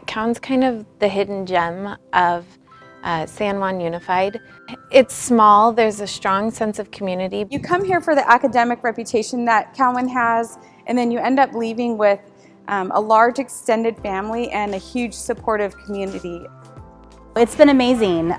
Cowan's kind of the hidden gem of San Juan Unified. It's small, there's a strong sense of community. You come here for the academic reputation that Cowan has, and then you end up leaving with a large extended family and a huge supportive community. It's been amazing.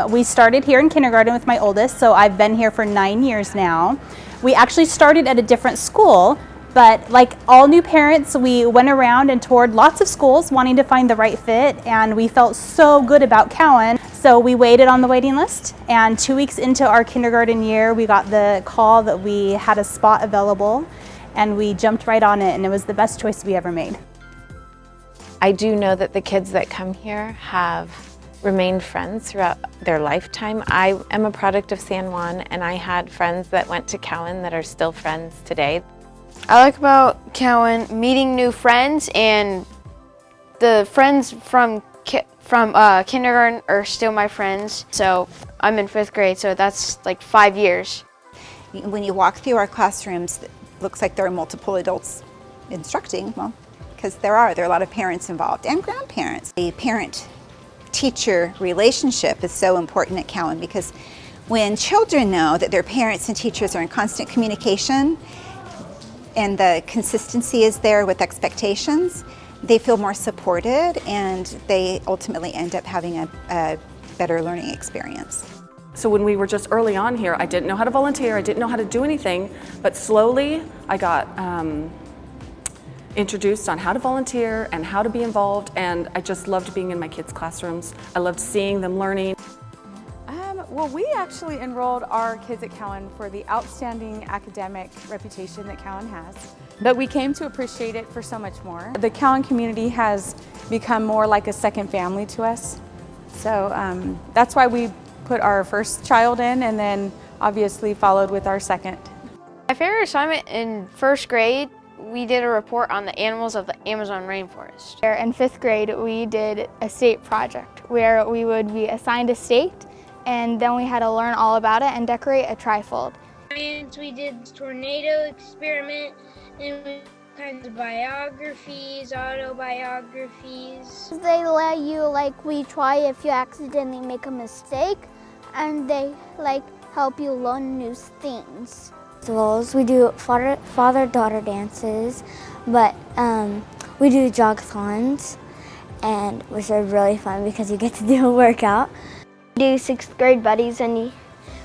We started here in kindergarten with my oldest, so I've been here for 9 years now. We actually started at a different school, but like all new parents, we went around and toured lots of schools wanting to find the right fit, and we felt so good about Cowan. So we waited on the waiting list, and 2 weeks into our kindergarten year, we got the call that we had a spot available, and we jumped right on it, and it was the best choice we ever made. I do know that the kids that come here have remained friends throughout their lifetime. I am a product of San Juan, and I had friends that went to Cowan that are still friends today. I like about Cowan meeting new friends, and the friends from kindergarten are still my friends. So I'm in 5th grade, so that's like 5 years. When you walk through our classrooms, it looks like there are multiple adults instructing, well, because there are a lot of parents involved and grandparents. The parent-teacher relationship is so important at Cowan because when children know that their parents and teachers are in constant communication and the consistency is there with expectations, they feel more supported and they ultimately end up having a better learning experience. So when we were just early on here, I didn't know how to volunteer, I didn't know how to do anything, but slowly I got introduced on how to volunteer and how to be involved, and I just loved being in my kids' classrooms. I loved seeing them learning. Well, we actually enrolled our kids at Cowan for the outstanding academic reputation that Cowan has, but we came to appreciate it for so much more. The Cowan community has become more like a second family to us, so that's why we put our first child in and then obviously followed with our second. My favorite assignment in 1st grade, we did a report on the animals of the Amazon rainforest. In 5th grade, we did a state project where we would be assigned a state, and then we had to learn all about it and decorate a trifold. Science, we did tornado experiment, and we kinds of biographies, autobiographies. They let you retry if you accidentally make a mistake, and they help you learn new things. Festivals, we do father-daughter dances, but we do jogathons, and which are really fun because you get to do a workout. Do 6th grade buddies, and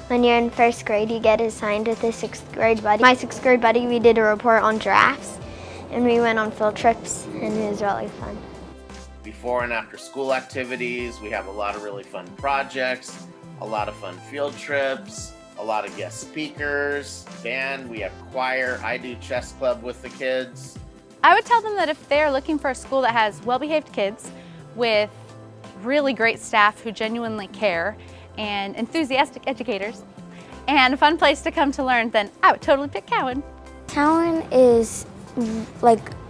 when you're in 1st grade, you get assigned with a 6th grade buddy. My 6th grade buddy, we did a report on giraffes, and we went on field trips, and it was really fun. Before and after school activities, we have a lot of really fun projects, a lot of fun field trips, a lot of guest speakers, band, we have choir, I do chess club with the kids. I would tell them that if they're looking for a school that has well-behaved kids with really great staff who genuinely care and enthusiastic educators and a fun place to come to learn, then I would totally pick Cowan. Cowan is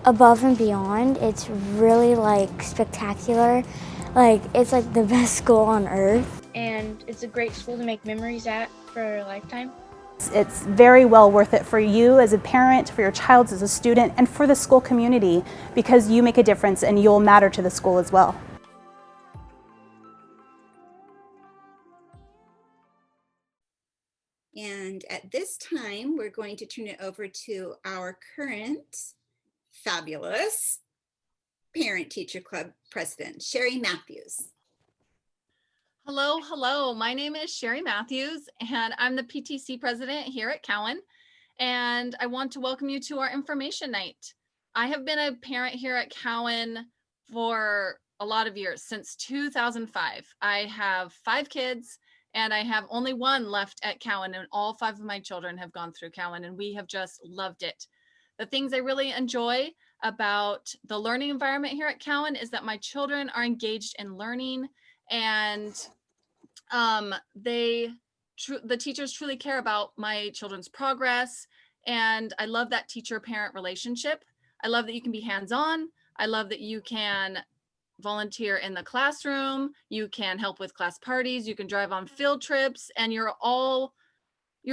above and beyond. It's really spectacular. It's the best school on earth. And it's a great school to make memories at for a lifetime. It's very well worth it for you as a parent, for your child as a student, and for the school community because you make a difference and you'll matter to the school as well. And at this time, we're going to turn it over to our current fabulous Parent-Teacher Club President, Sherry Matthews. Hello. My name is Sherry Matthews, and I'm the PTC president here at Cowan. And I want to welcome you to our information night. I have been a parent here at Cowan for a lot of years, since 2005. I have 5 kids, and I have only 1 left at Cowan, and all 5 of my children have gone through Cowan, and we have just loved it. The things I really enjoy about the learning environment here at Cowan is that my children are engaged in learning, and the teachers truly care about my children's progress, and I love that teacher-parent relationship. I love that you can be hands-on. I love that you can volunteer in the classroom, you can help with class parties, you can drive on field trips, and you're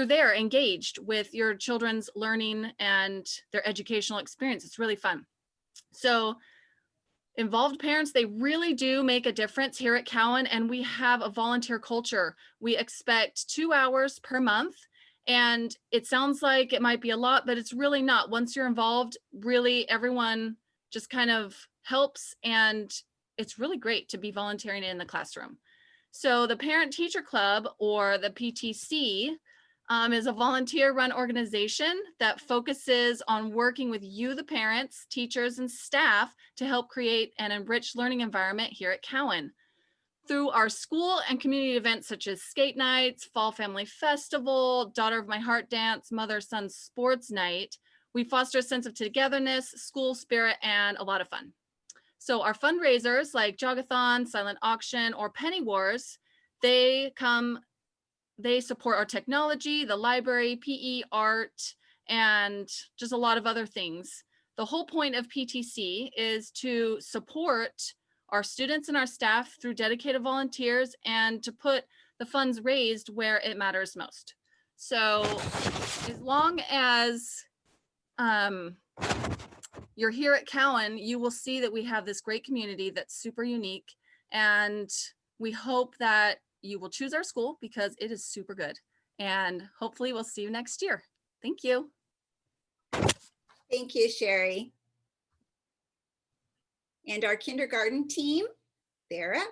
there engaged with your children's learning and their educational experience. It's really fun. So involved parents, they really do make a difference here at Cowan, and we have a volunteer culture. We expect 2 hours per month, and it sounds like it might be a lot, but it's really not. Once you're involved, really everyone just kind of helps, and it's really great to be volunteering in the classroom. So the Parent Teacher Club, or the PTC, is a volunteer-run organization that focuses on working with you, the parents, teachers, and staff to help create an enriched learning environment here at Cowan. Through our school and community events such as skate nights, Fall Family Festival, Daughter of My Heart Dance, Mother-Son Sports Night, we foster a sense of togetherness, school spirit, and a lot of fun. So our fundraisers like Jogathon, Silent Auction, or Penny Wars, they support our technology, the library, PE, art, and just a lot of other things. The whole point of PTC is to support our students and our staff through dedicated volunteers and to put the funds raised where it matters most. So as long as you're here at Cowan, you will see that we have this great community that's super unique, and we hope that you will choose our school because it is super good, and hopefully we'll see you next year. Thank you. Thank you, Sherry. And our kindergarten team, they're up.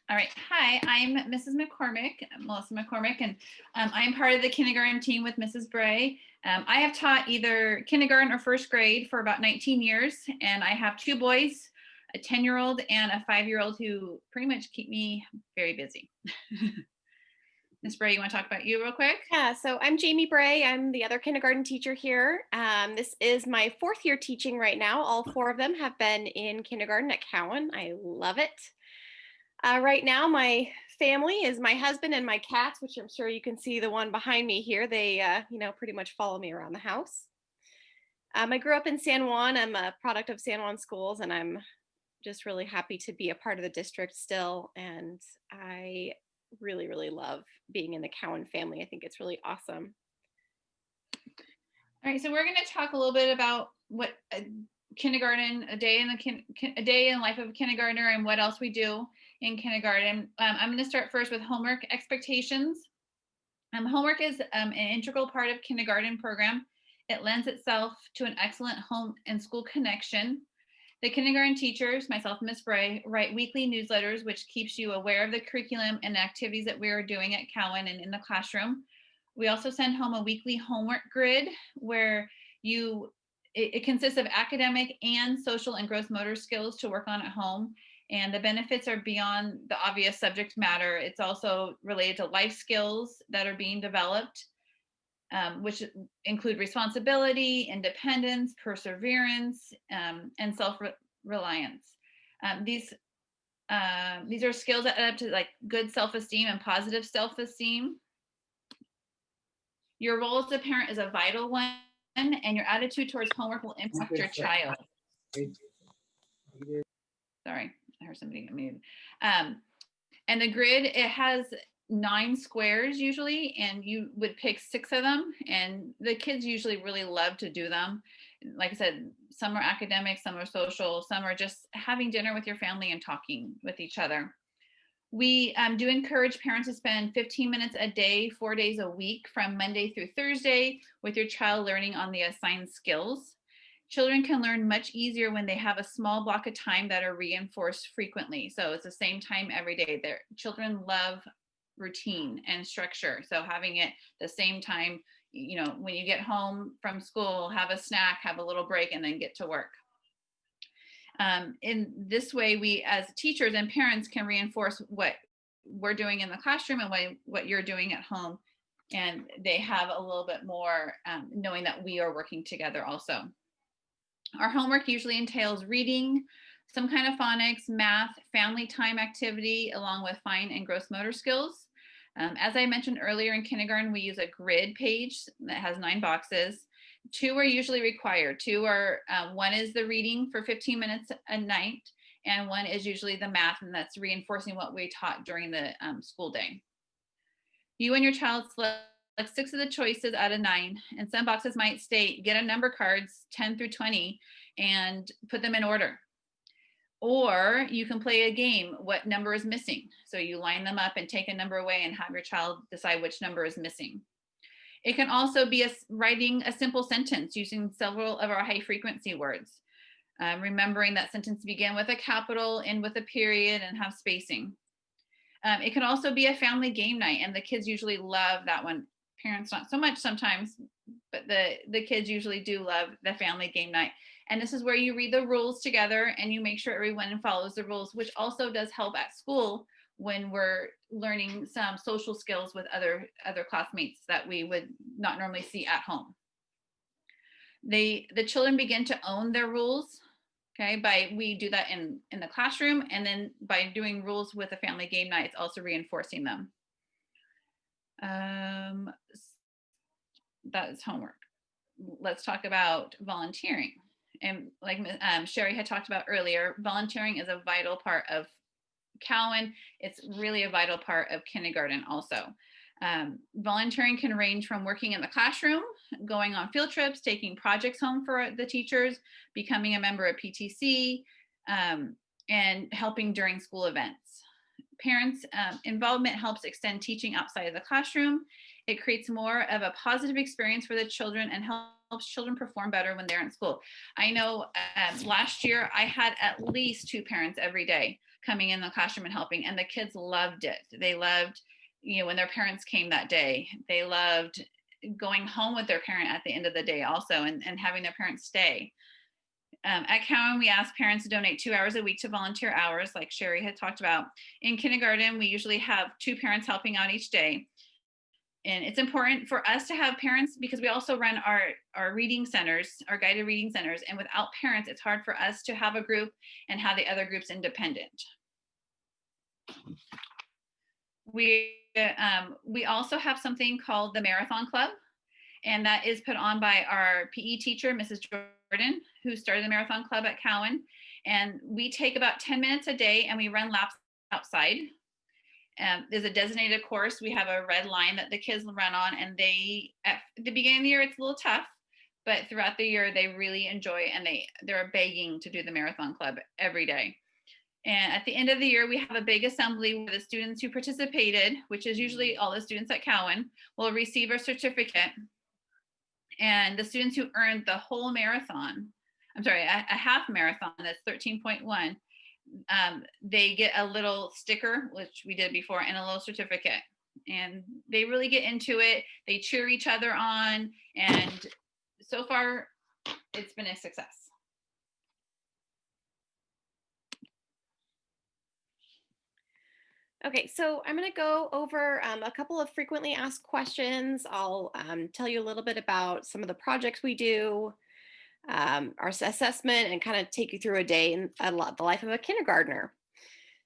All right. Hi, I'm Mrs. McCormick, Melissa McCormick, and I'm part of the kindergarten team with Mrs. Bray. I have taught either kindergarten or first grade for about 19 years, and I have 2 boys, a 10-year-old and a 5-year-old, who pretty much keep me very busy. Ms. Bray, you want to talk about you real quick? Yeah, so I'm Jamie Bray. I'm the other kindergarten teacher here. This is my 4th year teaching right now. All 4 of them have been in kindergarten at Cowan. I love it. Right now, my family is my husband and my cats, which I'm sure you can see the one behind me here. They, pretty much follow me around the house. I grew up in San Juan. I'm a product of San Juan schools, and I'm just really happy to be a part of the district still. And I really, really love being in the Cowan family. I think it's really awesome. All right, so we're going to talk a little bit about what kindergarten, a day in the life of a kindergartner, and what else we do in kindergarten. I'm going to start first with homework expectations. Homework is an integral part of kindergarten program. It lends itself to an excellent home and school connection. The kindergarten teachers, myself and Ms. Bray, write weekly newsletters, which keeps you aware of the curriculum and activities that we are doing at Cowan and in the classroom. We also send home a weekly homework grid where it consists of academic and social and gross motor skills to work on at home. And the benefits are beyond the obvious subject matter. It's also related to life skills that are being developed, which include responsibility, independence, perseverance, and self-reliance. These are skills that add up to like good self-esteem and positive self-esteem. Your role as a parent is a vital one, and your attitude towards homework will impact your child. Sorry, I heard somebody get muted. And the grid, it has 9 squares usually, and you would pick 6 of them, and the kids usually really love to do them. Like I said, some are academic, some are social, some are just having dinner with your family and talking with each other. We do encourage parents to spend 15 minutes a day, 4 days a week, from Monday through Thursday, with your child learning on the assigned skills. Children can learn much easier when they have a small block of time that are reinforced frequently. So it's the same time every day. Their children love routine and structure. So having it the same time, when you get home from school, have a snack, have a little break, and then get to work. In this way, we as teachers and parents can reinforce what we're doing in the classroom and what you're doing at home. And they have a little bit more knowing that we are working together also. Our homework usually entails reading, some kind of phonics, math, family time activity, along with fine and gross motor skills. As I mentioned earlier, in kindergarten, we use a grid page that has 9 boxes. 2 are usually required. 2 are, one is the reading for 15 minutes a night, and 1 is usually the math, and that's reinforcing what we taught during the school day. You and your child select 6 of the choices out of 9, and some boxes might state get a number cards 10 through 20 and put them in order. Or you can play a game, what number is missing. So you line them up and take a number away and have your child decide which number is missing. It can also be writing a simple sentence using several of our high frequency words. Remembering that sentence begin with a capital, end with a period, and have spacing. It can also be a family game night, and the kids usually love that one. Parents not so much sometimes, but the kids usually do love the family game night. And this is where you read the rules together and you make sure everyone follows the rules, which also does help at school when we're learning some social skills with other classmates that we would not normally see at home. The children begin to own their rules. Okay, we do that in the classroom, and then by doing rules with a family game night, it's also reinforcing them. That is homework. Let's talk about volunteering. And like Sherry had talked about earlier, volunteering is a vital part of Cowan. It's really a vital part of kindergarten also. Volunteering can range from working in the classroom, going on field trips, taking projects home for the teachers, becoming a member of PTC, and helping during school events. Parents' involvement helps extend teaching outside of the classroom. It creates more of a positive experience for the children and helps children perform better when they're in school. I know last year I had at least 2 parents every day coming in the classroom and helping, and the kids loved it. They loved, when their parents came that day. They loved going home with their parent at the end of the day also, and having their parents stay. At Cowan, we ask parents to donate 2 hours a week to volunteer hours, like Sherry had talked about. In kindergarten, we usually have 2 parents helping out each day. And it's important for us to have parents because we also run our reading centers, our guided reading centers. And without parents, it's hard for us to have a group and have the other groups independent. We also have something called the Marathon Club, and that is put on by our PE teacher, Mrs. Jordan, who started the Marathon Club at Cowan. And we take about 10 minutes a day and we run laps outside. There's a designated course. We have a red line that the kids run on, and at the beginning of the year, it's a little tough, but throughout the year, they really enjoy, and they're begging to do the Marathon Club every day. And at the end of the year, we have a big assembly where the students who participated, which is usually all the students at Cowan, will receive a certificate. And the students who earned the whole marathon, a half marathon, that's 13.1, they get a little sticker, which we did before, and a little certificate. And they really get into it. They cheer each other on. And so far, it's been a success. Okay, so I'm going to go over a couple of frequently asked questions. I'll tell you a little bit about some of the projects we do, our assessment, and kind of take you through a day in the life of a kindergartner.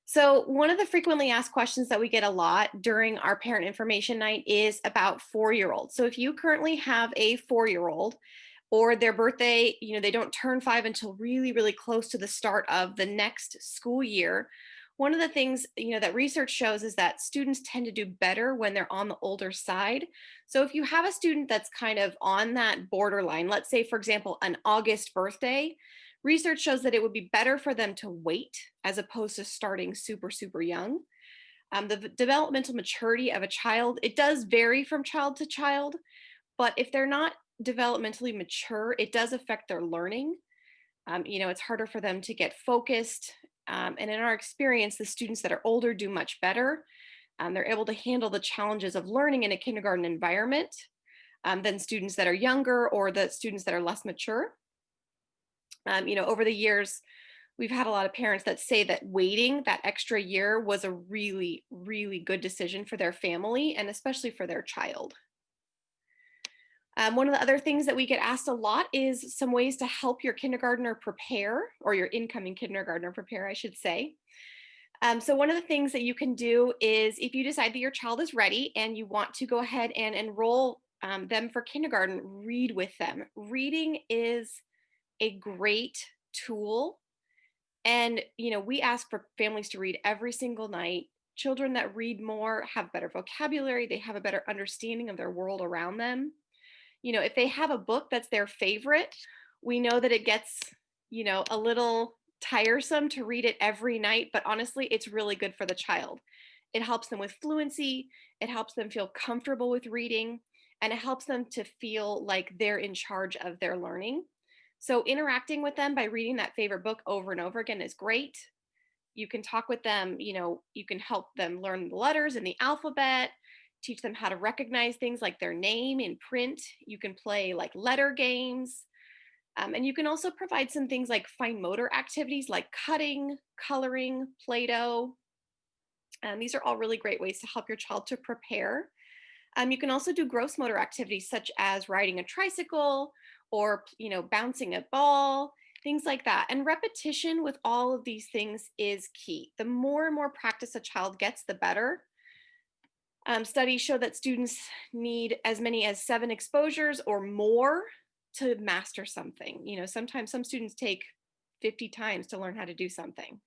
So one of the frequently asked questions that we get a lot during our parent information night is about 4-year-olds. So if you currently have a 4-year-old or their birthday, they don't turn 5 until really, really close to the start of the next school year, one of the things that research shows is that students tend to do better when they're on the older side. So if you have a student that's kind of on that borderline, let's say, for example, an August birthday, research shows that it would be better for them to wait as opposed to starting super, super young. The developmental maturity of a child, it does vary from child to child, but if they're not developmentally mature, it does affect their learning. It's harder for them to get focused. And in our experience, the students that are older do much better. They're able to handle the challenges of learning in a kindergarten environment than students that are younger or the students that are less mature. Over the years, we've had a lot of parents that say that waiting that extra year was a really, really good decision for their family and especially for their child. One of the other things that we get asked a lot is some ways to help your kindergartner prepare, or your incoming kindergartner prepare, I should say. So one of the things that you can do is if you decide that your child is ready and you want to go ahead and enroll them for kindergarten, read with them. Reading is a great tool. And, we ask for families to read every single night. children that read more have better vocabulary, they have a better understanding of their world around them. You know, if they have a book that's their favorite, we know that it gets, you know, a little tiresome to read it every night, but honestly, it's really good for the child. It helps them with fluency, it helps them feel comfortable with reading, and it helps them to feel like they're in charge of their learning. So interacting with them by reading that favorite book over and over again is great. You can talk with them, you know, you can help them learn the letters and the alphabet, teach them how to recognize things like their name in print. You can play like letter games. And you can also provide some things like fine motor activities like cutting, coloring, Play-Doh. These are all really great ways to help your child to prepare. You can also do gross motor activities such as riding a tricycle or, you know, bouncing a ball, things like that. And repetition with all of these things is key. The more and more practice a child gets, the better. Studies show that students need as many as 7 exposures or more to master something. You know, sometimes some students take 50 times to learn how to do something.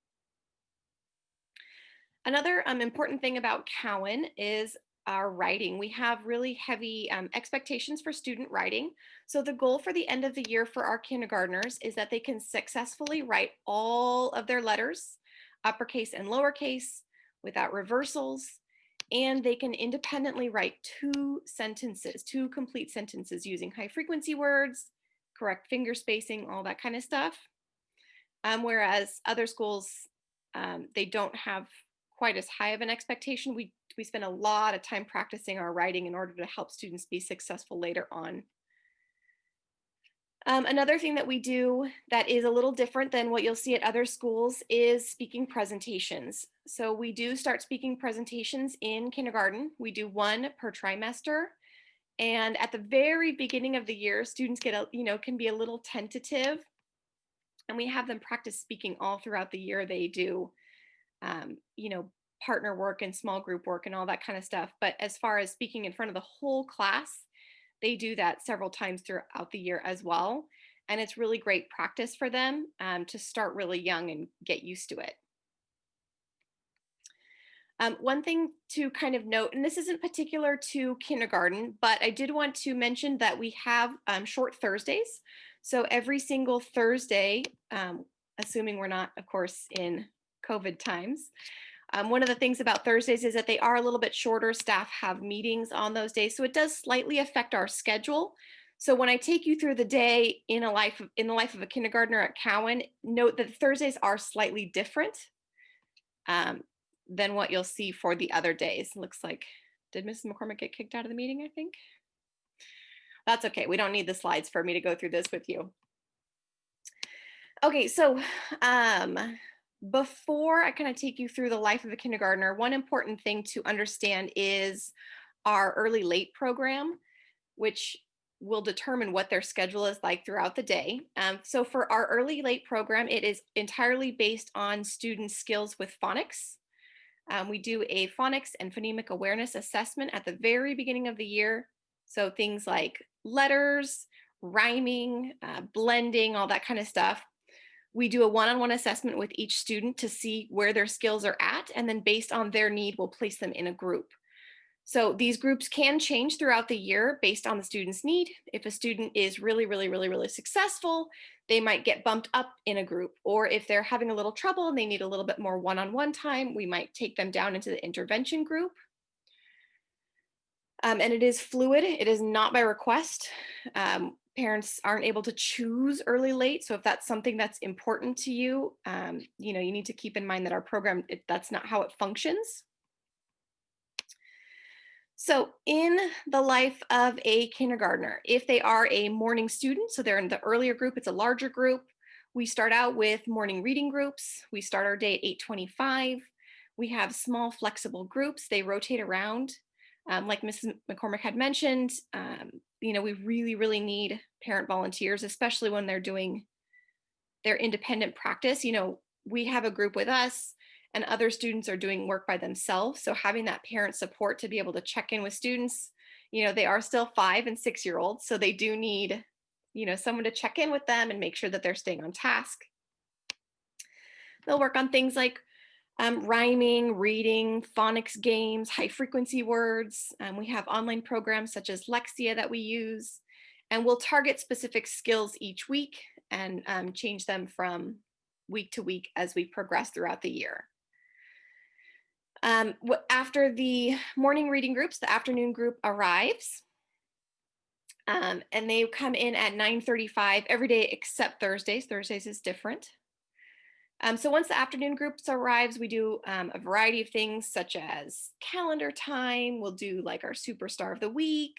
Another important thing about Cowan is our writing. We have really heavy expectations for student writing. So the goal for the end of the year for our kindergartners is that they can successfully write all of their letters, uppercase and lowercase, without reversals, and they can independently write 2 sentences, 2 complete sentences using high frequency words, correct finger spacing, all that kind of stuff. Whereas other schools, they don't have quite as high of an expectation. We spend a lot of time practicing our writing in order to help students be successful later on. Another thing that we do that is a little different than what you'll see at other schools is speaking presentations. So we do start speaking presentations in kindergarten. We do 1 per trimester. And at the very beginning of the year, students get, can be a little tentative. And we have them practice speaking all throughout the year. They do, partner work and small group work and all that kind of stuff. But as far as speaking in front of the whole class, they do that several times throughout the year as well. And it's really great practice for them to start really young and get used to it. One thing to kind of note, and this isn't particular to kindergarten, but I did want to mention that we have short Thursdays. So every single Thursday, assuming we're not, of course, in COVID times, one of the things about Thursdays is that they are a little bit shorter. Staff have meetings on those days, so it does slightly affect our schedule. So when I take you through the day in the life of a kindergartner at Cowan, note that Thursdays are slightly different than what you'll see for the other days. Looks like, did Mrs. McCormick get kicked out of the meeting, I think? That's okay. We don't need the slides for me to go through this with you. Okay, so before I kind of take you through the life of a kindergartner, one important thing to understand is our early late program, which will determine what their schedule is like throughout the day. So for our early late program, it is entirely based on student skills with phonics. We do a phonics and phonemic awareness assessment at the very beginning of the year. So things like letters, rhyming, blending, all that kind of stuff. We do a one-on-one assessment with each student to see where their skills are at, and then based on their need, we'll place them in a group. So these groups can change throughout the year based on the student's need. If a student is really successful, they might get bumped up in a group. Or if they're having a little trouble and they need a little bit more one-on-one time, we might take them down into the intervention group. And it is fluid. It is not by request. Parents aren't able to choose early late. So if that's something that's important to you, you need to keep in mind that our program, that's not how it functions. So in the life of a kindergartner, if they are a morning student, so they're in the earlier group, it's a larger group. We start out with morning reading groups. We start our day at 8:25. We have small flexible groups. They rotate around. Like Mrs. McCormick had mentioned, we really need parent volunteers, especially when they're doing their independent practice. We have a group with us and other students are doing work by themselves. So having that parent support to be able to check in with students, they are still 5 and 6-year-olds. So they do need, someone to check in with them and make sure that they're staying on task. They'll work on things like Rhyming, reading, phonics games, high frequency words. We have online programs such as Lexia that we use, and we'll target specific skills each week and change them from week to week as we progress throughout the year. After the morning reading groups, the afternoon group arrives. And they come in at 9:35 every day except Thursdays. Thursdays is different. So once the afternoon groups arrives, we do a variety of things such as calendar time. We'll do like our superstar of the week.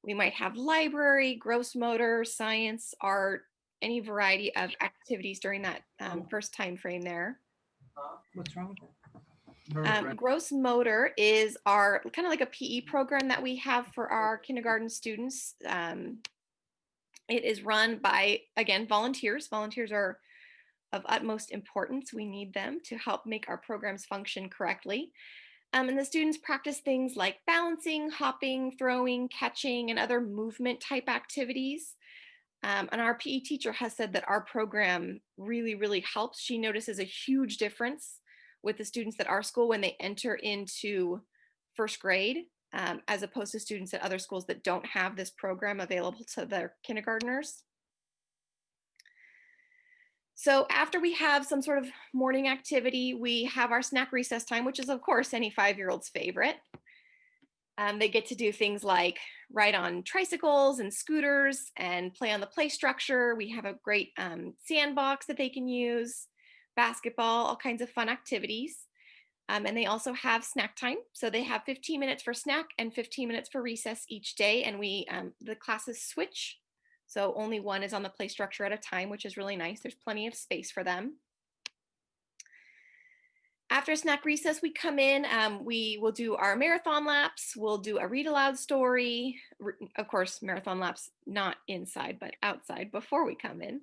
We might have library, gross motor, science, art, any variety of activities during that first time frame there. What's wrong with that? Gross motor is our kind of like a PE program that we have for our kindergarten students. It is run by, again, volunteers. Volunteers are of utmost importance. We need them to help make our programs function correctly. And the students practice things like balancing, hopping, throwing, catching, and other movement type activities. And our PE teacher has said that our program really, really helps. She notices a huge difference with the students at our school when they enter into first grade, as opposed to students at other schools that don't have this program available to their kindergartners. So after we have some sort of morning activity, we have our snack recess time, which is of course any 5-year-old's favorite. They get to do things like ride on tricycles and scooters and play on the play structure. We have a great sandbox that they can use, basketball, all kinds of fun activities. And they also have snack time. So they have 15 minutes for snack and 15 minutes for recess each day. And the classes switch. So only one is on the play structure at a time, which is really nice. There's plenty of space for them. After snack recess, we come in, we will do our marathon laps. We'll do a read aloud story. Of course, marathon laps, not inside, but outside before we come in.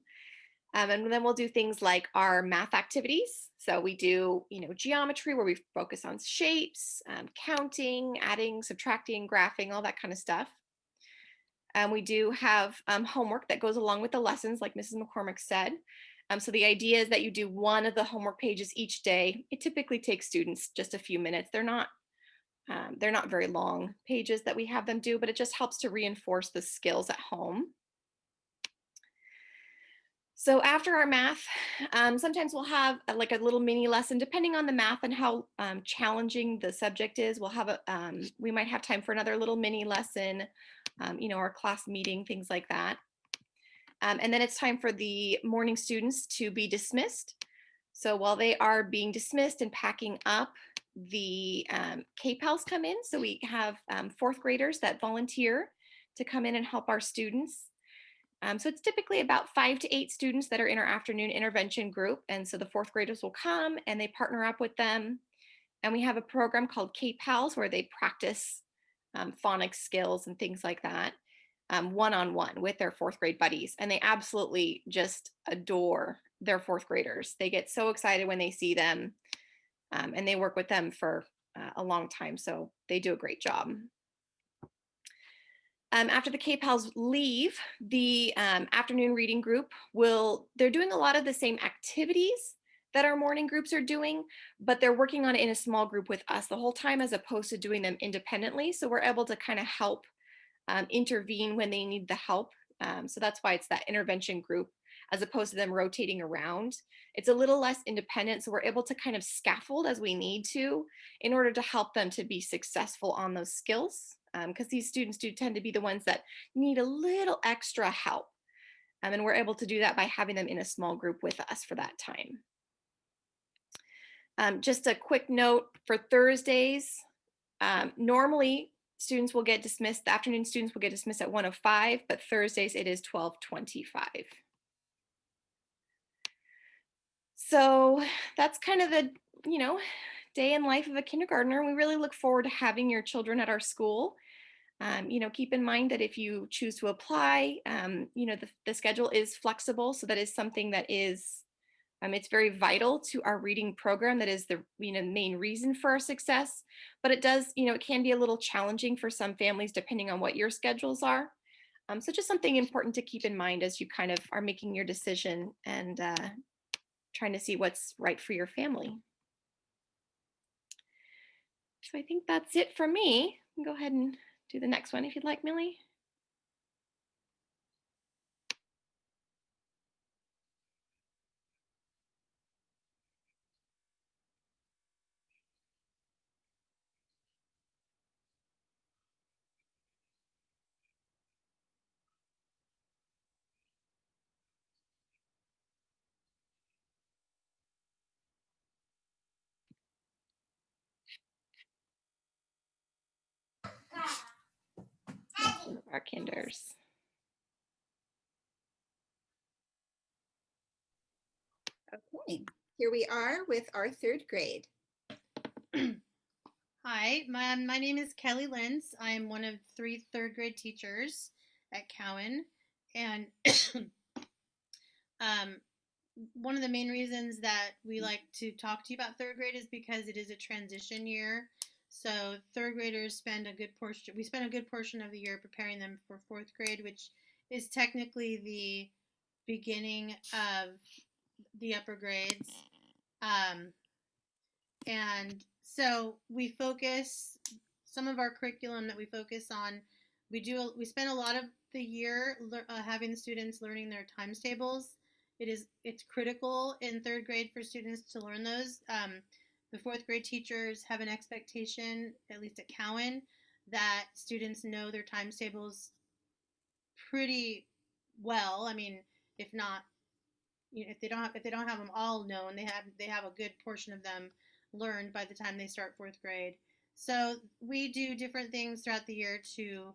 And then we'll do things like our math activities. So we do, geometry where we focus on shapes, counting, adding, subtracting, graphing, all that kind of stuff. And we do have homework that goes along with the lessons, like Mrs. McCormick said. So the idea is that you do one of the homework pages each day. It typically takes students just a few minutes. They're not very long pages that we have them do, but it just helps to reinforce the skills at home. So after our math, sometimes we'll have a little mini lesson, depending on the math and how challenging the subject is. We'll have we might have time for another little mini lesson, our class meeting, things like that. And then it's time for the morning students to be dismissed. So while they are being dismissed and packing up, the K-PALs come in. So we have 4th graders that volunteer to come in and help our students. So it's typically about 5 to 8 students that are in our afternoon intervention group. And so the 4th graders will come and they partner up with them. And we have a program called K-PALs where they practice phonics skills and things like that, one-on-one with their 4th grade buddies. And they absolutely just adore their 4th graders. They get so excited when they see them, and they work with them for a long time. So they do a great job. After the K-PALs leave, the afternoon reading group they're doing a lot of the same activities that our morning groups are doing, but they're working on it in a small group with us the whole time as opposed to doing them independently. So we're able to kind of help intervene when they need the help. So that's why it's that intervention group as opposed to them rotating around. It's a little less independent, so we're able to kind of scaffold as we need to in order to help them to be successful on those skills, because these students do tend to be the ones that need a little extra help. And we're able to do that by having them in a small group with us for that time. Just a quick note for Thursdays, normally students will get dismissed, the afternoon students will get dismissed at 1:05, but Thursdays it is 12:25. So that's kind of the, day in life of a kindergartner. We really look forward to having your children at our school. Keep in mind that if you choose to apply, the schedule is flexible. So that is something that is, it's very vital to our reading program. That is the main reason for our success. But it does, it can be a little challenging for some families depending on what your schedules are. So just something important to keep in mind as you kind of are making your decision and trying to see what's right for your family. So I think that's it for me. Go ahead and do the next one if you'd like, Millie. Our kinders. Okay, here we are with our third grade. Hi, my name is Kelly Lentz. I'm one of 3 third grade teachers at Cowan. And one of the main reasons that we like to talk to you about third grade is because it is a transition year. So third graders spend a good portion, we spend a good portion of the year preparing them for fourth grade, which is technically the beginning of the upper grades. And so we focus some of our curriculum that we focus on. We spend a lot of the year having the students learning their times tables. It's critical in third grade for students to learn those. The fourth grade teachers have an expectation, at least at Cowan, that students know their times tables pretty well. I mean, if not, if they don't have them all known, they have a good portion of them learned by the time they start fourth grade. So we do different things throughout the year to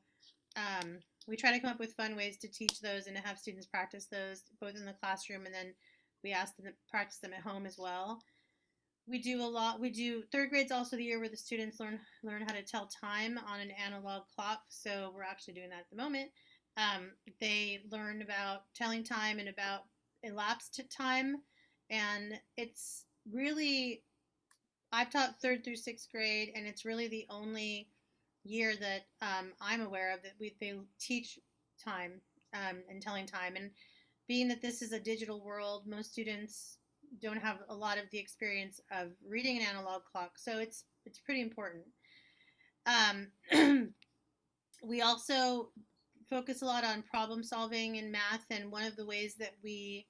we try to come up with fun ways to teach those and to have students practice those both in the classroom, and then we ask them to practice them at home as well. We do a lot. We do third grade's also the year where the students learn how to tell time on an analog clock. So we're actually doing that at the moment. They learn about telling time and about elapsed time, and it's really, I've taught third through sixth grade, and it's really the only year that I'm aware of that they teach time and telling time. And being that this is a digital world, most students don't have a lot of the experience of reading an analog clock, so it's pretty important. We also focus a lot on problem solving in math, and one of the ways that we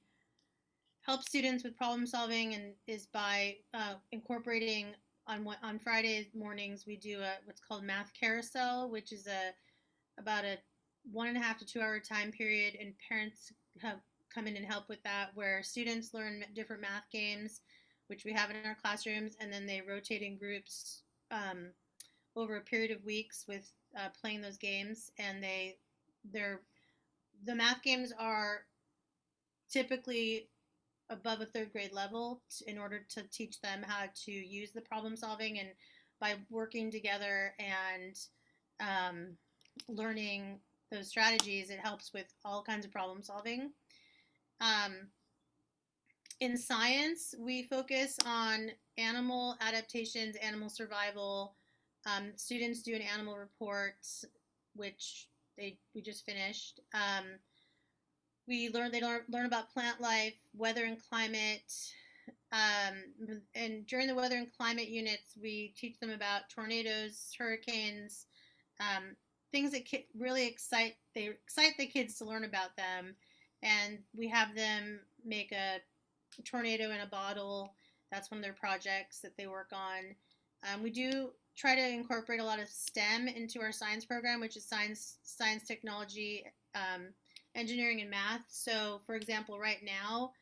help students with problem solving and is by incorporating on Friday mornings we do what's called math carousel, which is about a 1.5 to 2 hour time period, and parents have come in and help with that, where students learn different math games, which we have in our classrooms, and then they rotate in groups over a period of weeks with playing those games. And the math games are typically above a third grade level in order to teach them how to use the problem solving, and by working together and learning those strategies, it helps with all kinds of problem solving. In science, we focus on animal adaptations, animal survival. Students do an animal report, which we just finished. They learn about plant life, weather and climate. And during the weather and climate units, we teach them about tornadoes, hurricanes, things that really excite the kids to learn about them. And we have them make a tornado in a bottle. That's one of their projects that they work on. We do try to incorporate a lot of STEM into our science program, which is science, technology, engineering, and math. So, for example, right now,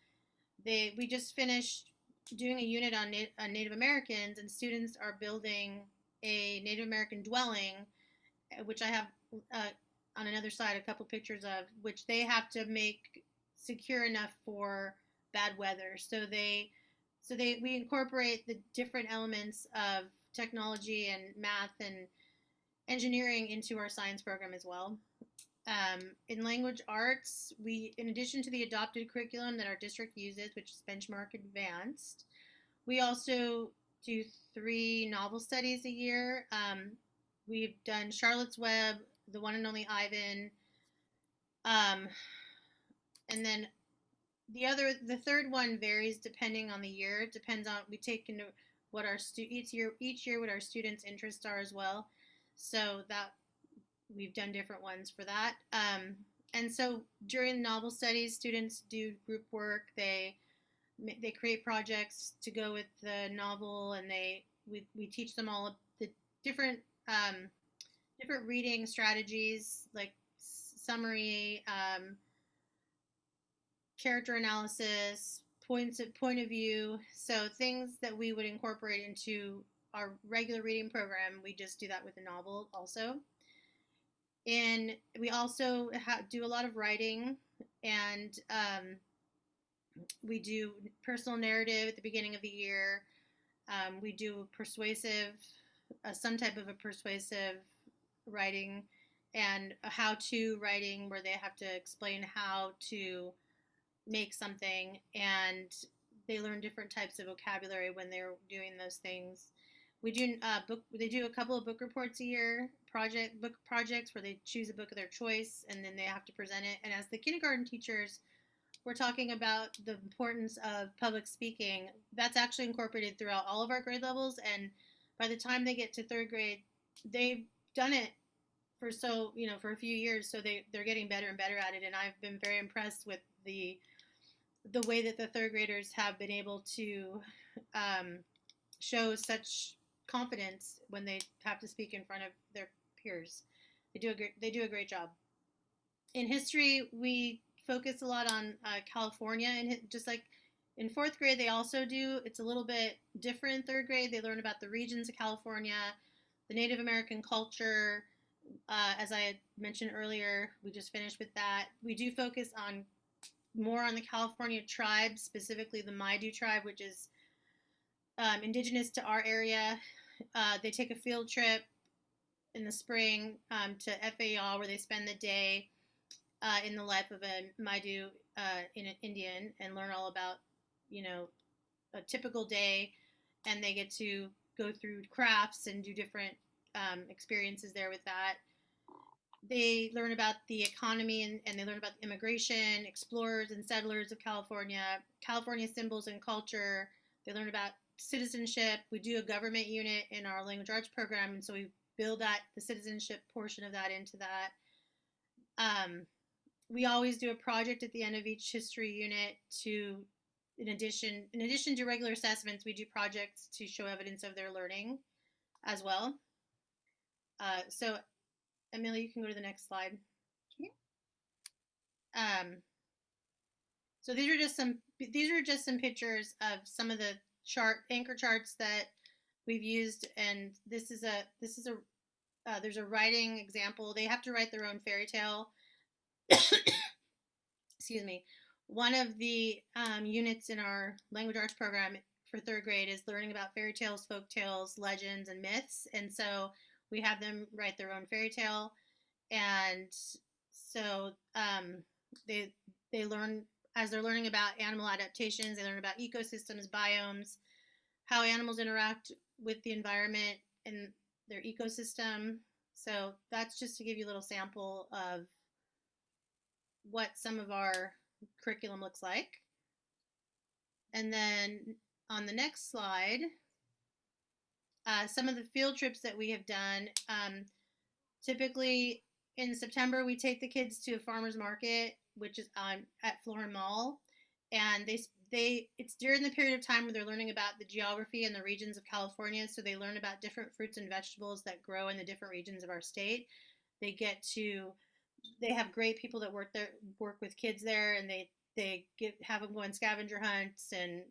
we just finished doing a unit on Native Americans, and students are building a Native American dwelling, which I have on another side a couple pictures of, which they have to make secure enough for bad weather. So we incorporate the different elements of technology and math and engineering into our science program as well. In language arts, in addition to the adopted curriculum that our district uses, which is Benchmark Advanced, we also do 3 novel studies a year. We've done Charlotte's Web, The One and Only Ivan, and then the third one varies depending on the year. It depends on, what our each year what our students' interests are as well. So that we've done different ones for that. And so during novel studies, students do group work. They create projects to go with the novel, and we teach them all the different different reading strategies like summary, character analysis, point of view. So things that we would incorporate into our regular reading program, we just do that with a novel also. And we also do a lot of writing, and we do personal narrative at the beginning of the year. We do some type of a persuasive writing, and a how-to writing where they have to explain how to make something, and they learn different types of vocabulary when they're doing those things. We do they do a couple of book reports a year, book projects where they choose a book of their choice and then they have to present it. And as the kindergarten teachers, we're talking about the importance of public speaking. That's actually incorporated throughout all of our grade levels, and by the time they get to third grade, they've done it for for a few years, so they're getting better and better at it. And I've been very impressed with the way that the third graders have been able to show such confidence when they have to speak in front of their peers. They do a great job. In history, we focus a lot on California, and just like in fourth grade, they also do. It's a little bit different in third grade. They learn about the regions of California, the Native American culture. As I had mentioned earlier, we just finished with that. We do focus more on the California tribes, specifically the Maidu tribe, which is indigenous to our area. They take a field trip in the spring to FAL, where they spend the day in the life of a Maidu Indian and learn all about, a typical day. And they get to go through crafts and do different experiences there with that. They learn about the economy, and they learn about immigration, explorers and settlers of California, California symbols and culture. They learn about citizenship. We do a government unit in our language arts program, and so we build the citizenship portion of that into that. We always do a project at the end of each history unit in addition to regular assessments, we do projects to show evidence of their learning as well. So Amelia, you can go to the next slide. So these are just some pictures of some of the anchor charts that we've used, and there's a writing example. They have to write their own fairy tale. Excuse me. One of the units in our language arts program for third grade is learning about fairy tales, folk tales, legends, and myths, and so we have them write their own fairy tale. And so they learn, as they're learning about animal adaptations, they learn about ecosystems, biomes, how animals interact with the environment and their ecosystem. So that's just to give you a little sample of what some of our curriculum looks like. And then on the next slide, some of the field trips that we have done. Typically in September, we take the kids to a farmer's market, which is at Florin Mall, and it's during the period of time where they're learning about the geography and the regions of California. So they learn about different fruits and vegetables that grow in the different regions of our state. They have great people that work with kids there, and they have them go on scavenger hunts, and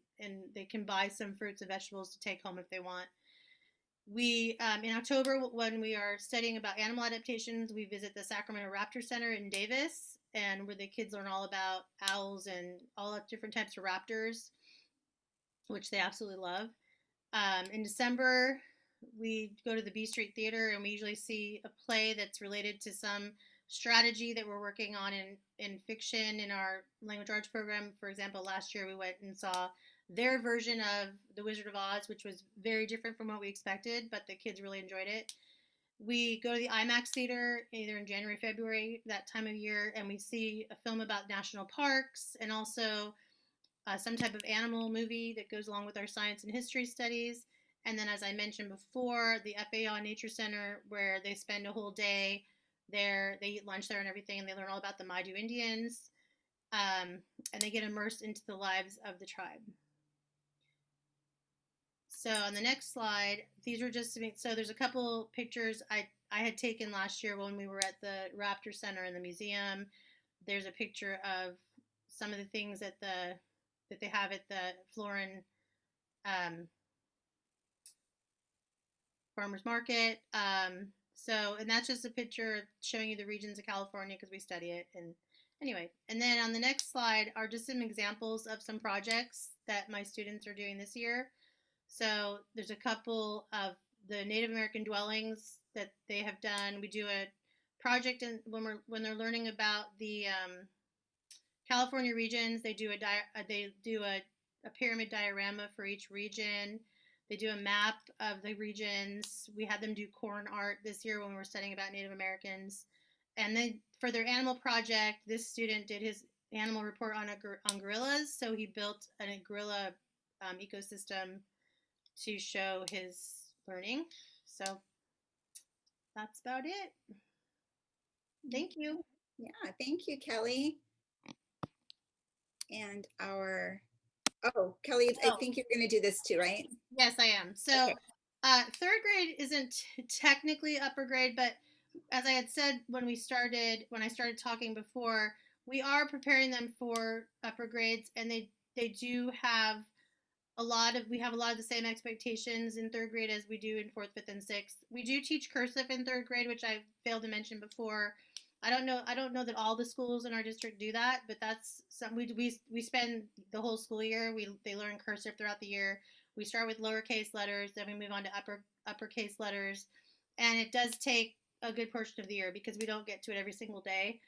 they can buy some fruits and vegetables to take home if they want. We, in October, when we are studying about animal adaptations, we visit the Sacramento Raptor Center in Davis, and where the kids learn all about owls and all the different types of raptors, which they absolutely love. In December, we go to the B Street Theater, and we usually see a play that's related to some strategy that we're working on in fiction in our language arts program. For example, last year we went and saw their version of The Wizard of Oz, which was very different from what we expected, but the kids really enjoyed it. We go to the IMAX theater either in January, February, that time of year, and we see a film about national parks and also some type of animal movie that goes along with our science and history studies. And then, as I mentioned before, the FAO Nature Center, where they spend a whole day there. They eat lunch there and everything, and they learn all about the Maidu Indians, and they get immersed into the lives of the tribe. So on the next slide, these are just, so there's a couple pictures I had taken last year when we were at the Raptor Center in the museum. There's a picture of some of the things that they have at the Florin farmers market. And that's just a picture showing you the regions of California because we study it. And anyway, and then on the next slide are just some examples of some projects that my students are doing this year. So there's a couple of the Native American dwellings that they have done. We do a project when they're learning about the California regions. They do a pyramid diorama for each region. They do a map of the regions. We had them do corn art this year when we were studying about Native Americans. And then for their animal project, this student did his animal report on gorillas. So he built a gorilla ecosystem to show his learning. So that's about it. Thank you. Yeah, thank you, Kelly. And Kelly, I think you're going to do this too, right? Yes, I am. So third grade isn't technically upper grade, but as I had said when I started talking before, we are preparing them for upper grades, and they do have we have a lot of the same expectations in third grade as we do in fourth, fifth, and sixth. We do teach cursive in third grade, which I failed to mention before. I don't know that all the schools in our district do that, but that's something we spend the whole school year. They learn cursive throughout the year. We start with lowercase letters, then we move on to uppercase letters, and it does take a good portion of the year because we don't get to it every single day.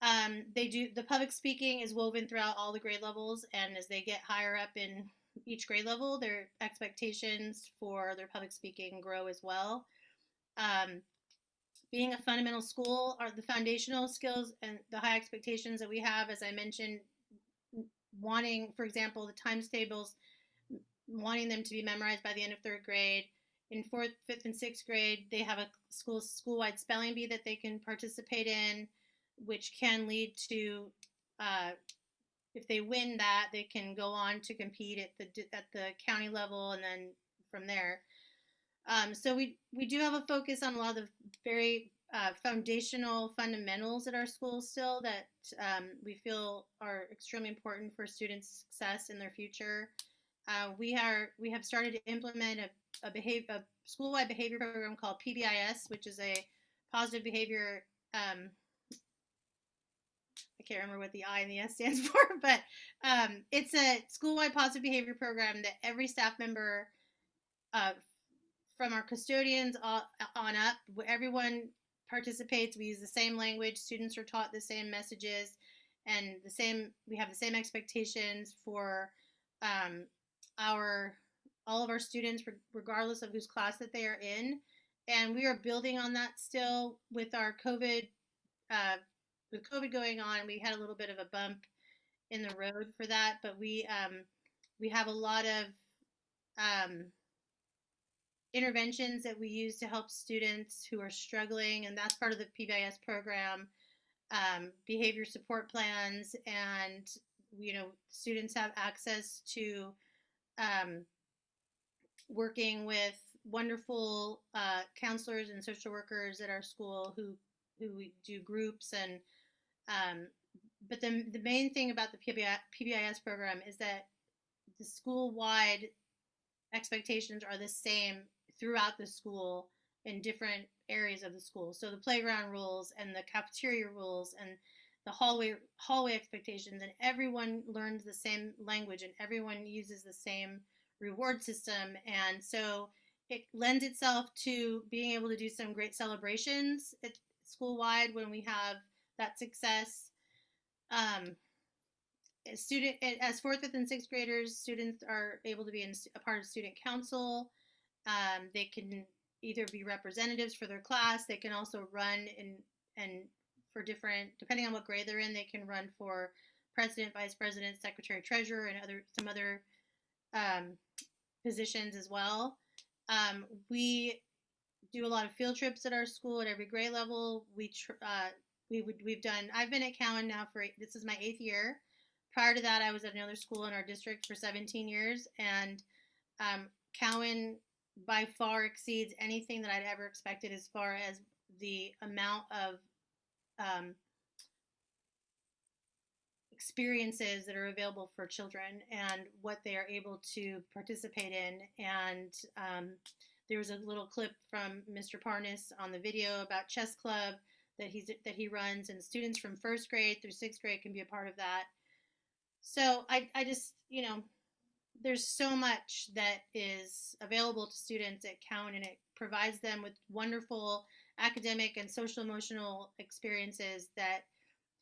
The public speaking is woven throughout all the grade levels, and as they get higher up in each grade level, their expectations for their public speaking grow as well. Being a fundamental school are the foundational skills and the high expectations that we have, as I mentioned, wanting, for example, the times tables, wanting them to be memorized by the end of third grade. In fourth, fifth, and sixth grade, they have a school-wide spelling bee that they can participate in, which can lead to, if they win that, they can go on to compete at the county level, and then from there. So we do have a focus on a lot of the very foundational fundamentals at our school still that we feel are extremely important for students' success in their future. We have started to implement a school-wide behavior program called PBIS, which is a positive behavior. I can't remember what the I and the S stands for, but it's a school-wide positive behavior program that every staff member, from our custodians on up, everyone participates. We use the same language. Students are taught the same messages, and we have the same expectations for all of our students, regardless of whose class that they are in. And we are building on that still with our COVID. With COVID going on, we had a little bit of a bump in the road for that, but we have a lot of interventions that we use to help students who are struggling, and that's part of the PBIS program. Behavior support plans, and students have access to working with wonderful counselors and social workers at our school who do groups. And but the main thing about the PBIS program is that the school-wide expectations are the same throughout the school in different areas of the school. So the playground rules and the cafeteria rules and the hallway expectations, and everyone learns the same language and everyone uses the same reward system. And so it lends itself to being able to do some great celebrations at school-wide when we have that success. As fourth, fifth, and sixth graders, students are able to be a part of student council. They can either be representatives for their class. They can also run and for different, depending on what grade they're in, they can run for president, vice president, secretary, treasurer, and some other positions as well. We do a lot of field trips at our school at every grade level. I've been at Cowan now this is my 8th year. Prior to that, I was at another school in our district for 17 years, and Cowan by far exceeds anything that I'd ever expected as far as the amount of experiences that are available for children and what they are able to participate in. And there was a little clip from Mr. Parnas on the video about chess club that he runs, and students from 1st grade through 6th grade can be a part of that. So I just, there's so much that is available to students at Cowan, and it provides them with wonderful academic and social emotional experiences that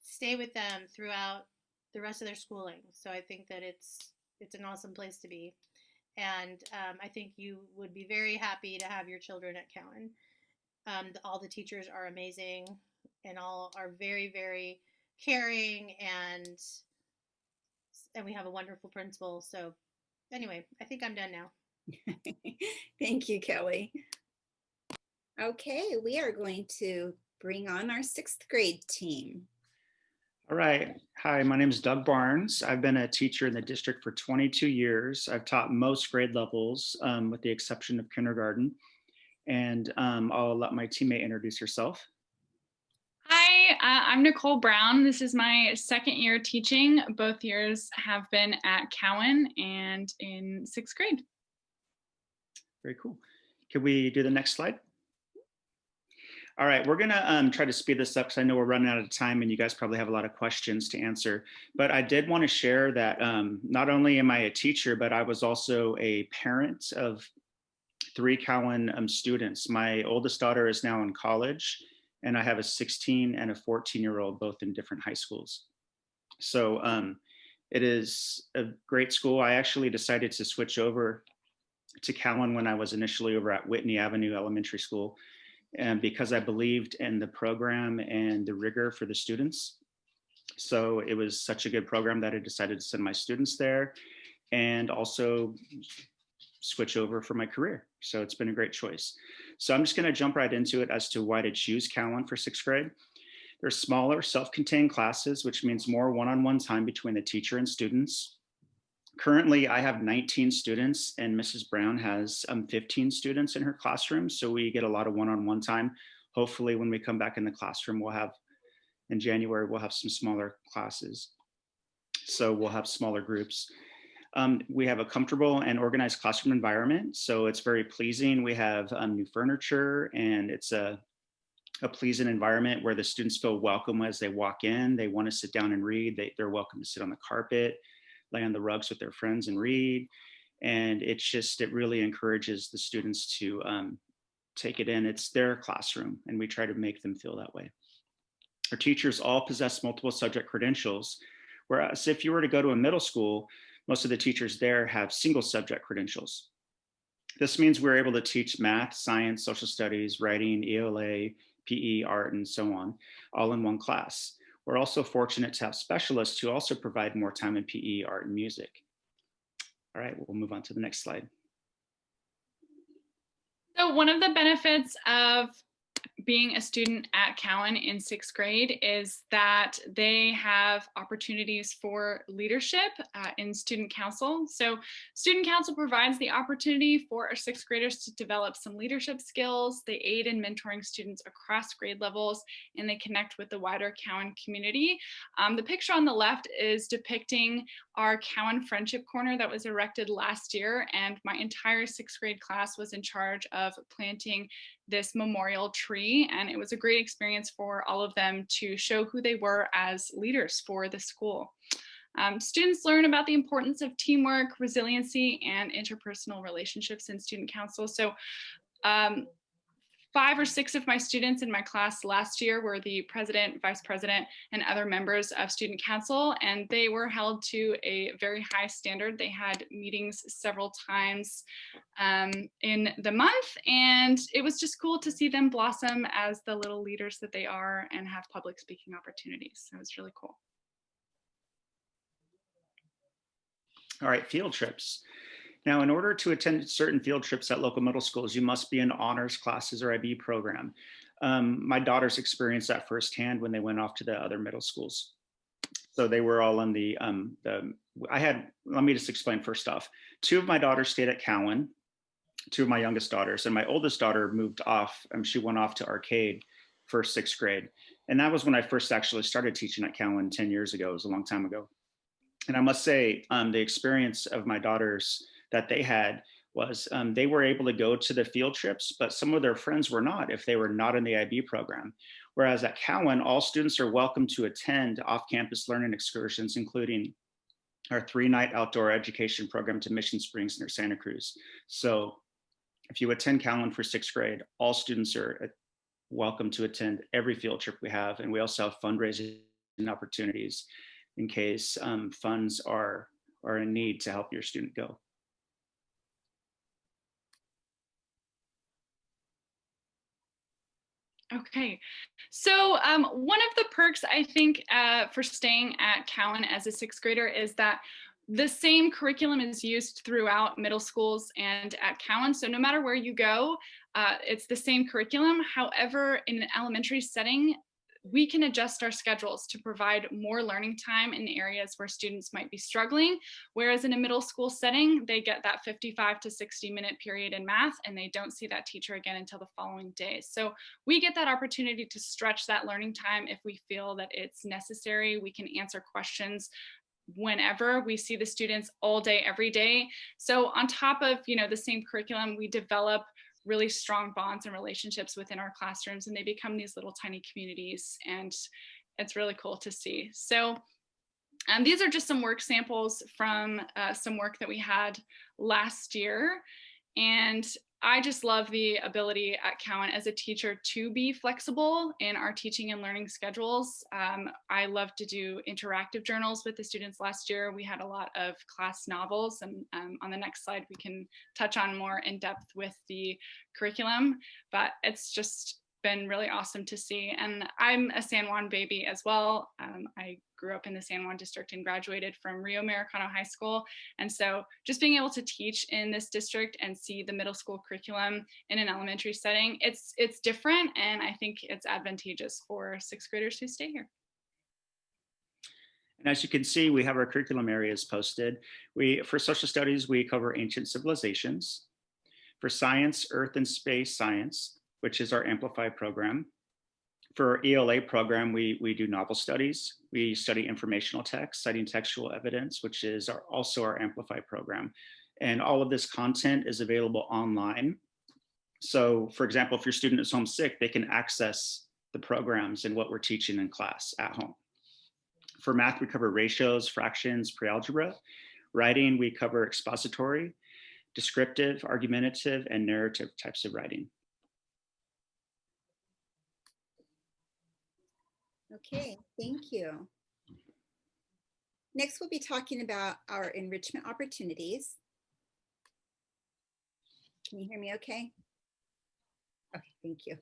stay with them throughout the rest of their schooling. So I think that it's an awesome place to be. And I think you would be very happy to have your children at Cowan. All the teachers are amazing and all are very, very caring, and we have a wonderful principal. So anyway, I think I'm done now. Thank you, Kelly. Okay, we are going to bring on our 6th grade team. All right. Hi, my name is Doug Barnes. I've been a teacher in the district for 22 years. I've taught most grade levels with the exception of kindergarten. And I'll let my teammate introduce herself. Hi, I'm Nicole Brown. This is my 2nd year teaching. Both years have been at Cowan and in 6th grade. Very cool. Could we do the next slide? All right, we're gonna try to speed this up because I know we're running out of time and you guys probably have a lot of questions to answer. But I did want to share that not only am I a teacher, but I was also a parent of 3 Cowan students. My oldest daughter is now in college, and I have a 16 and a 14-year-old, both in different high schools. So it is a great school. I actually decided to switch over to Cowan when I was initially over at Whitney Avenue Elementary School, and because I believed in the program and the rigor for the students. So it was such a good program that I decided to send my students there and also switch over for my career. So it's been a great choice. So I'm just going to jump right into it as to why to choose Cowan for 6th grade. They're smaller, self-contained classes, which means more one-on-one time between the teacher and students. Currently, I have 19 students and Mrs. Brown has 15 students in her classroom. So we get a lot of one-on-one time. Hopefully when we come back in the classroom, in January, we'll have some smaller classes. So we'll have smaller groups. We have a comfortable and organized classroom environment. So it's very pleasing. We have new furniture, and it's a pleasant environment where the students feel welcome as they walk in. They want to sit down and read. They're welcome to sit on the carpet, lay on the rugs with their friends and read. And it really encourages the students to take it in. It's their classroom, and we try to make them feel that way. Our teachers all possess multiple subject credentials, whereas if you were to go to a middle school, most of the teachers there have single subject credentials. This means we're able to teach math, science, social studies, writing, ELA, PE, art, and so on, all in one class. We're also fortunate to have specialists who also provide more time in PE, art, and music. All right, we'll move on to the next slide. So one of the benefits of being a student at Cowan in 6th grade is that they have opportunities for leadership in student council. So student council provides the opportunity for our 6th graders to develop some leadership skills. They aid in mentoring students across grade levels, and they connect with the wider Cowan community. The picture on the left is depicting our Cowan Friendship Corner that was erected last year, and my entire 6th grade class was in charge of planting this memorial tree, and it was a great experience for all of them to show who they were as leaders for the school. Students learn about the importance of teamwork, resiliency, and interpersonal relationships in student council. So 5 or 6 of my students in my class last year were the president, vice president, and other members of student council, and they were held to a very high standard. They had meetings several times in the month, and it was just cool to see them blossom as the little leaders that they are and have public speaking opportunities. So it was really cool. All right, field trips. Now, in order to attend certain field trips at local middle schools, you must be in honors classes or IB program. My daughters experienced that firsthand when they went off to the other middle schools. So they were all in let me just explain first off. 2 of my daughters stayed at Cowan, 2 of my youngest daughters, and my oldest daughter moved off. She went off to Arcade for 6th grade. And that was when I first actually started teaching at Cowan 10 years ago. It was a long time ago. And I must say, the experience of my daughters that they had was they were able to go to the field trips, but some of their friends were not if they were not in the IB program. Whereas at Cowan, all students are welcome to attend off-campus learning excursions, including our 3-night outdoor education program to Mission Springs near Santa Cruz. So if you attend Cowan for 6th grade, all students are welcome to attend every field trip we have. And we also have fundraising opportunities in case funds are in need to help your student go. Okay, so one of the perks I think for staying at Cowan as a 6th grader is that the same curriculum is used throughout middle schools and at Cowan. So no matter where you go, it's the same curriculum. However, in an elementary setting, we can adjust our schedules to provide more learning time in areas where students might be struggling. Whereas in a middle school setting, they get that 55 to 60-minute period in math, and they don't see that teacher again until the following day. So we get that opportunity to stretch that learning time if we feel that it's necessary. We can answer questions whenever. We see the students all day, every day. So on top of, the same curriculum, we develop really strong bonds and relationships within our classrooms, and they become these little tiny communities, and it's really cool to see. So these are just some work samples from some work that we had last year. And I just love the ability at Cowan as a teacher to be flexible in our teaching and learning schedules. I love to do interactive journals with the students last year. We had a lot of class novels, and on the next slide, we can touch on more in depth with the curriculum, but it's just been really awesome to see. And I'm a San Juan baby as well. I grew up in the San Juan district and graduated from Rio Americano High School. And so just being able to teach in this district and see the middle school curriculum in an elementary setting, it's different. And I think it's advantageous for 6th graders who stay here. And as you can see, we have our curriculum areas posted. For social studies, we cover ancient civilizations. For science, earth and space science, which is our Amplified program. For our ELA program, we do novel studies. We study informational text, citing textual evidence, which is also our Amplified program. And all of this content is available online. So for example, if your student is homesick, they can access the programs and what we're teaching in class at home. For math, we cover ratios, fractions, pre-algebra. Writing, we cover expository, descriptive, argumentative, and narrative types of writing. Okay, thank you. Next, we'll be talking about our enrichment opportunities. Can you hear me okay? Okay, thank you.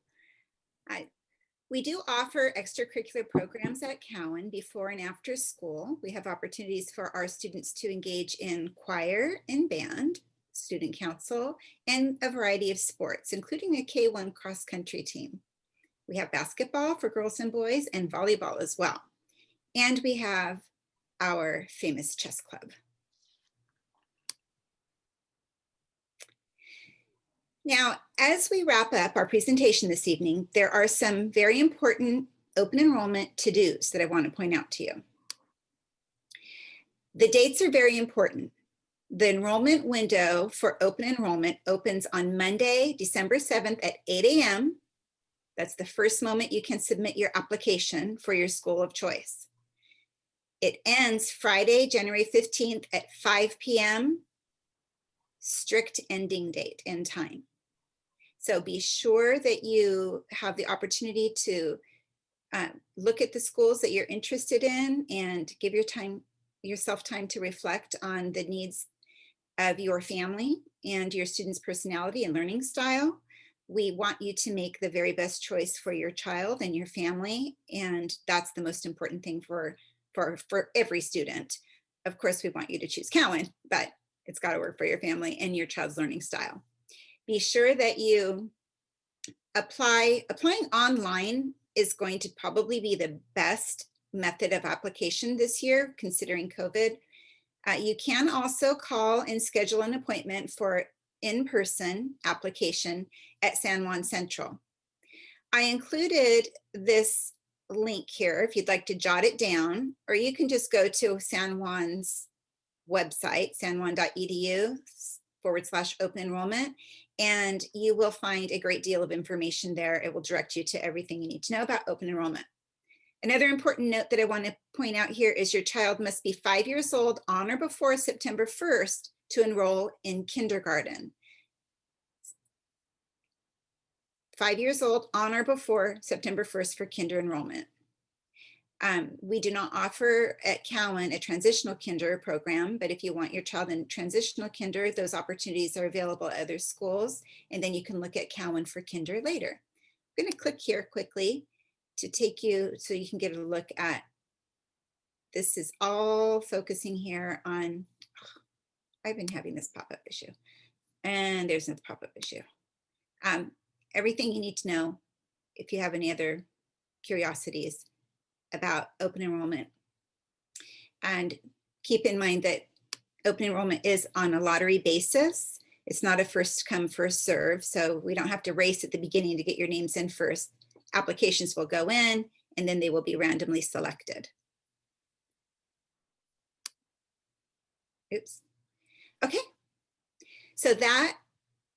We do offer extracurricular programs at Cowan before and after school. We have opportunities for our students to engage in choir and band, student council, and a variety of sports, including a K1 cross-country team. We have basketball for girls and boys and volleyball as well. And we have our famous chess club. Now, as we wrap up our presentation this evening, there are some very important open enrollment to-dos that I want to point out to you. The dates are very important. The enrollment window for open enrollment opens on Monday, December 7th at 8 a.m. That's the first moment you can submit your application for your school of choice. It ends Friday, January 15th at 5 p.m. Strict ending date and time. So be sure that you have the opportunity to look at the schools that you're interested in and give yourself time to reflect on the needs of your family and your students' personality and learning style. We want you to make the very best choice for your child and your family, and that's the most important thing for every student. Of course, we want you to choose Cowan, but It's got to work for your family and your child's learning style. Be sure that you applying online is going to probably be the best method of application this year, considering COVID. You can also call and schedule an appointment for in-person application at San Juan Central. I included this link here if you'd like to jot it down, or you can just go to San Juan's website, sanjuan.edu/open enrollment, and you will find a great deal of information there. It will direct you to everything you need to know about open enrollment. Another important note that I want to point out here is your child must be 5 years old on or before September 1st to enroll in kindergarten. 5 years old on or before September 1st for kinder enrollment. We do not offer at Cowan a transitional kinder program, but if you want your child in transitional kinder, those opportunities are available at other schools, and then you can look at Cowan for kinder later. I'm going to click here quickly to take you so you can get a look at, this is all focusing here on, I've been having this pop-up issue, and there's another pop-up issue. Everything you need to know if you have any other curiosities about open enrollment. And keep in mind that open enrollment is on a lottery basis. It's not a first come, first serve. So we don't have to race at the beginning to get your names in first. Applications will go in and then they will be randomly selected. Oops. Okay. So that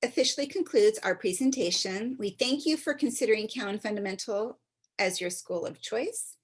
officially concludes our presentation. We thank you for considering Cowan Fundamental as your school of choice.